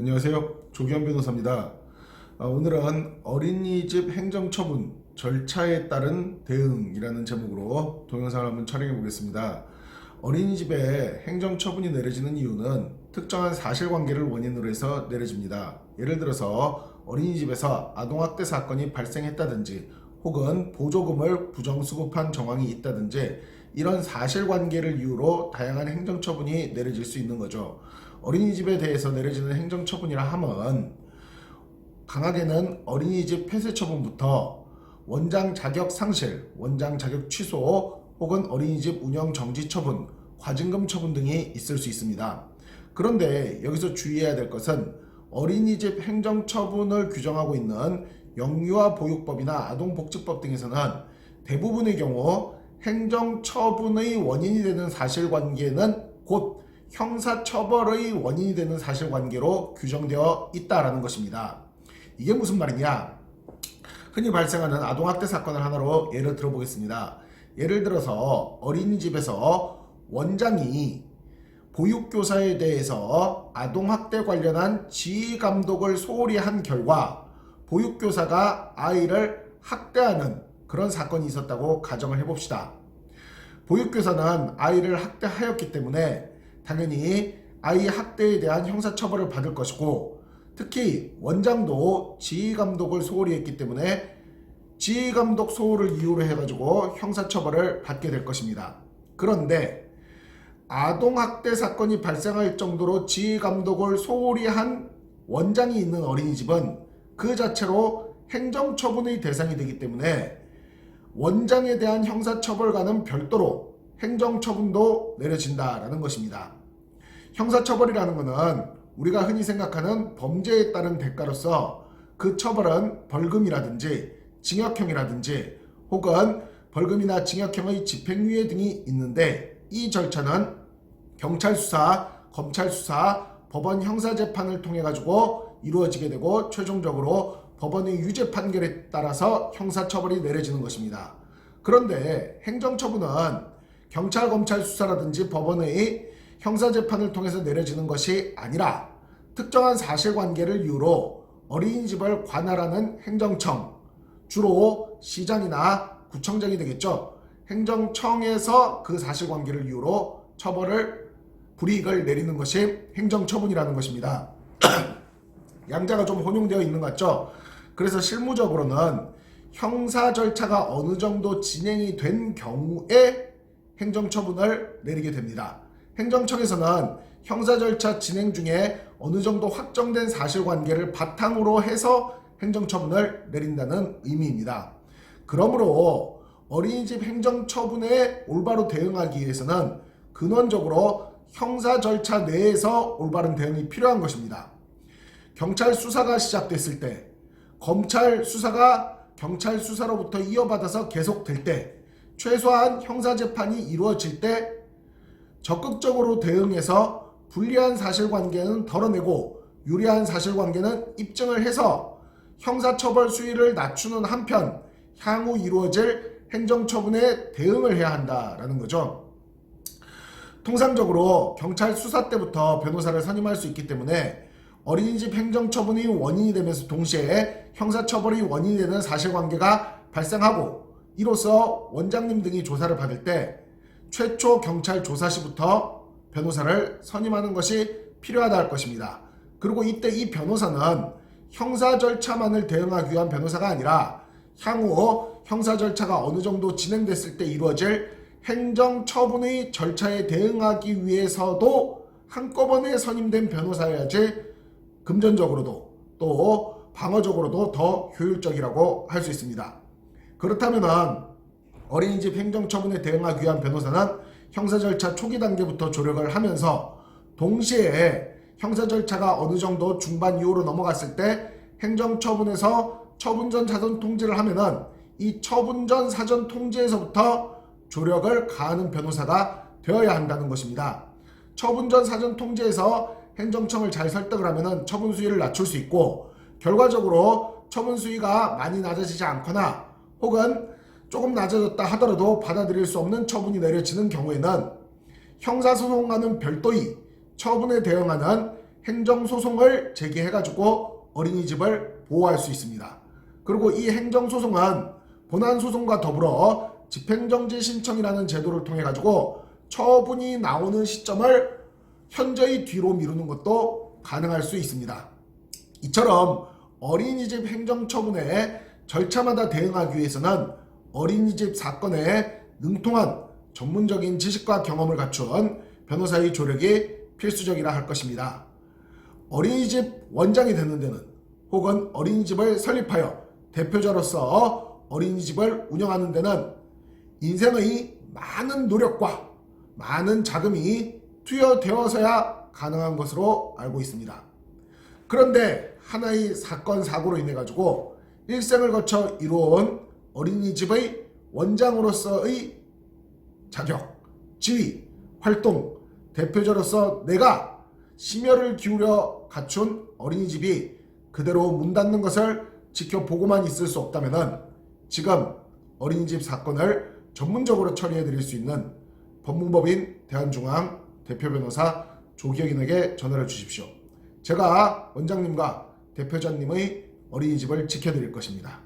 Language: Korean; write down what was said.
안녕하세요. 조기현 변호사입니다. 오늘은 어린이집 행정처분 절차에 따른 대응이라는 제목으로 동영상을 한번 촬영해 보겠습니다. 어린이집에 행정처분이 내려지는 이유는 특정한 사실관계를 원인으로 해서 내려집니다. 예를 들어서 어린이집에서 아동학대 사건이 발생했다든지 혹은 보조금을 부정수급한 정황이 있다든지 이런 사실관계를 이유로 다양한 행정처분이 내려질 수 있는 거죠. 어린이집에 대해서 내려지는 행정처분이라 함은 강하게는 어린이집 폐쇄처분부터 원장 자격 상실, 원장 자격 취소 혹은 어린이집 운영 정지 처분, 과징금 처분 등이 있을 수 있습니다. 그런데 여기서 주의해야 될 것은 어린이집 행정처분을 규정하고 있는 영유아보육법이나 아동복지법 등에서는 대부분의 경우 행정처분의 원인이 되는 사실관계는 곧 형사처벌의 원인이 되는 사실관계로 규정되어 있다라는 것입니다. 이게 무슨 말이냐? 흔히 발생하는 아동학대 사건을 하나로 예를 들어보겠습니다. 예를 들어서 어린이집에서 원장이 보육교사에 대해서 아동학대 관련한 지휘감독을 소홀히 한 결과 보육교사가 아이를 학대하는 그런 사건이 있었다고 가정을 해봅시다. 보육교사는 아이를 학대하였기 때문에 당연히 아이 학대에 대한 형사처벌을 받을 것이고, 특히 원장도 지휘감독을 소홀히 했기 때문에 지휘감독 소홀을 이유로 해가지고 형사처벌을 받게 될 것입니다. 그런데 아동학대 사건이 발생할 정도로 지휘감독을 소홀히 한 원장이 있는 어린이집은 그 자체로 행정처분의 대상이 되기 때문에 원장에 대한 형사처벌과는 별도로 행정처분도 내려진다라는 것입니다. 형사처벌이라는 것은 우리가 흔히 생각하는 범죄에 따른 대가로서 그 처벌은 벌금이라든지 징역형이라든지 혹은 벌금이나 징역형의 집행유예 등이 있는데, 이 절차는 경찰 수사, 검찰 수사, 법원 형사재판을 통해 가지고 이루어지게 되고 최종적으로 법원의 유죄 판결에 따라서 형사처벌이 내려지는 것입니다. 그런데 행정처분은 경찰, 검찰 수사라든지 법원의 형사재판을 통해서 내려지는 것이 아니라 특정한 사실관계를 이유로 어린이집을 관할하는 행정청, 주로 시장이나 구청장이 되겠죠. 행정청에서 그 사실관계를 이유로 불이익을 내리는 것이 행정처분이라는 것입니다. 양자가 좀 혼용되어 있는 것 같죠? 그래서 실무적으로는 형사 절차가 어느 정도 진행이 된 경우에 행정처분을 내리게 됩니다. 행정청에서는 형사 절차 진행 중에 어느 정도 확정된 사실관계를 바탕으로 해서 행정처분을 내린다는 의미입니다. 그러므로 어린이집 행정처분에 올바로 대응하기 위해서는 근원적으로 형사 절차 내에서 올바른 대응이 필요한 것입니다. 경찰 수사가 시작됐을 때, 검찰 수사가 경찰 수사로부터 이어받아서 계속될 때, 최소한 형사재판이 이루어질 때 적극적으로 대응해서 불리한 사실관계는 덜어내고 유리한 사실관계는 입증을 해서 형사처벌 수위를 낮추는 한편 향후 이루어질 행정처분에 대응을 해야 한다라는 거죠. 통상적으로 경찰 수사 때부터 변호사를 선임할 수 있기 때문에 어린이집 행정처분이 원인이 되면서 동시에 형사처벌이 원인이 되는 사실관계가 발생하고, 이로써 원장님 등이 조사를 받을 때 최초 경찰 조사 시부터 변호사를 선임하는 것이 필요하다 할 것입니다. 그리고 이때 이 변호사는 형사 절차만을 대응하기 위한 변호사가 아니라 향후 형사 절차가 어느 정도 진행됐을 때 이루어질 행정처분의 절차에 대응하기 위해서도 한꺼번에 선임된 변호사여야지 금전적으로도 또 방어적으로도 더 효율적이라고 할 수 있습니다. 그렇다면 어린이집 행정처분에 대응하기 위한 변호사는 형사 절차 초기 단계부터 조력을 하면서 동시에 형사 절차가 어느 정도 중반 이후로 넘어갔을 때 행정처분에서 처분 전 사전 통지를 하면은 이 처분 전 사전 통지에서부터 조력을 가하는 변호사가 되어야 한다는 것입니다. 처분 전 사전 통지에서 행정청을 잘 설득을 하면은 처분 수위를 낮출 수 있고, 결과적으로 처분 수위가 많이 낮아지지 않거나 혹은 조금 낮아졌다 하더라도 받아들일 수 없는 처분이 내려지는 경우에는 형사소송과는 별도의 처분에 대응하는 행정소송을 제기해가지고 어린이집을 보호할 수 있습니다. 그리고 이 행정소송은 본안소송과 더불어 집행정지 신청이라는 제도를 통해 가지고 처분이 나오는 시점을 현저히 뒤로 미루는 것도 가능할 수 있습니다. 이처럼 어린이집 행정처분의 절차마다 대응하기 위해서는 어린이집 사건에 능통한 전문적인 지식과 경험을 갖춘 변호사의 조력이 필수적이라 할 것입니다. 어린이집 원장이 되는 데는 혹은 어린이집을 설립하여 대표자로서 어린이집을 운영하는 데는 인생의 많은 노력과 많은 자금이 투여되어서야 가능한 것으로 알고 있습니다. 그런데 하나의 사건 사고로 인해 가지고 일생을 거쳐 이루어온 어린이집의 원장으로서의 자격, 지위, 활동, 대표자로서 내가 심혈을 기울여 갖춘 어린이집이 그대로 문 닫는 것을 지켜보고만 있을 수 없다면 지금 어린이집 사건을 전문적으로 처리해 드릴 수 있는 법무법인 대한중앙 대표 변호사 조기혁인에게 전화를 주십시오. 제가 원장님과 대표자님의 어린이집을 지켜드릴 것입니다.